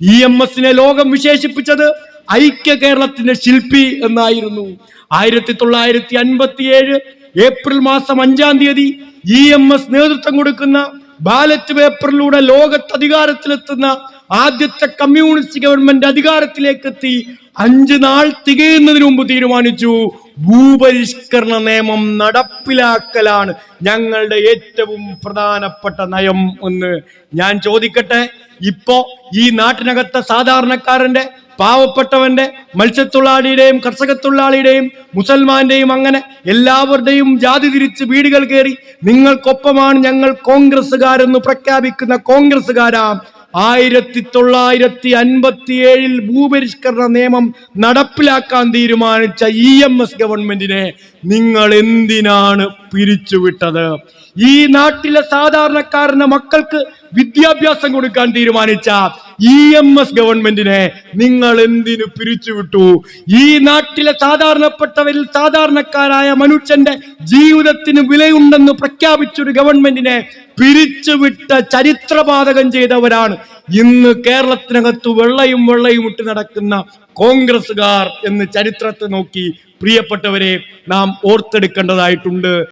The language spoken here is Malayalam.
EMS-നെ ലോകം വിശേഷിപ്പിച്ചത് ഐക്യ കേരളത്തിന്റെ ശില്പി എന്നായിരുന്നു. 1957 ഏപ്രിൽ മാസം 5-ാം തീയതി EMS നേതൃത്വം കൊടുക്കുന്ന ബാലറ്റ് പേപ്പറിലൂടെ ലോകത്ത് അധികാരത്തിലെത്തുന്ന ആദ്യത്തെ കമ്മ്യൂണിസ്റ്റ് ഗവൺമെന്റ് അധികാരത്തിലേക്ക് എത്തി 5 നാൾ തികയുന്നതിന് മുമ്പ് തീരുമാനിച്ചു, ഭൂപരിഷ്കരണ നിയമം നടപ്പിലാക്കലാണ് ഞങ്ങളുടെ ഏറ്റവും പ്രധാനപ്പെട്ട നയം എന്ന്. ഞാൻ ചോദിക്കട്ടെ, ഇപ്പോ ഈ നാട്ടിനകത്തെ സാധാരണക്കാരന്റെ, പാവപ്പെട്ടവന്റെ, മത്സ്യത്തൊഴിലാളിയുടെയും കർഷകത്തൊഴിലാളിയുടെയും മുസൽമാന്റെയും അങ്ങനെ എല്ലാവരുടെയും ജാതി തിരിച്ച് വീടുകൾ കയറി നിങ്ങൾക്കൊപ്പമാണ് ഞങ്ങൾ കോൺഗ്രസ്സുകാരെന്ന് പ്രഖ്യാപിക്കുന്ന കോൺഗ്രസ്സുകാരാ 1957 ഭൂപരിഷ്കരണ നിയമം നടപ്പിലാക്കാൻ തീരുമാനിച്ച EMS ഗവൺമെന്റിനെ നിങ്ങൾ എന്തിനാണ് പിരിച്ചുവിട്ടത്? ഈ നാട്ടിലെ സാധാരണക്കാരന്റെ മക്കൾക്ക് വിദ്യാഭ്യാസം കൊടുക്കാൻ തീരുമാനിച്ച EMS ഗവൺമെന്റിനെ നിങ്ങൾ എന്തിനു പിരിച്ചുവിട്ടു? ഈ നാട്ടിലെ സാധാരണപ്പെട്ടവരിൽ സാധാരണക്കാരായ മനുഷ്യന്റെ ജീവിതത്തിന് വിലയുണ്ടെന്ന് പ്രഖ്യാപിച്ചൊരു ഗവൺമെന്റിനെ പിരിച്ചുവിട്ട ചരിത്രപാതകം ചെയ്തവരാണ് ഇന്ന് കേരളത്തിനകത്ത് വെള്ളയും ഇട്ട് നടക്കുന്ന കോൺഗ്രസ്സുകാർ എന്ന് ചരിത്രത്തെ നോക്കി പ്രിയപ്പെട്ടവരെ നാം ഓർത്തെടുക്കേണ്ടതായിട്ടുണ്ട്.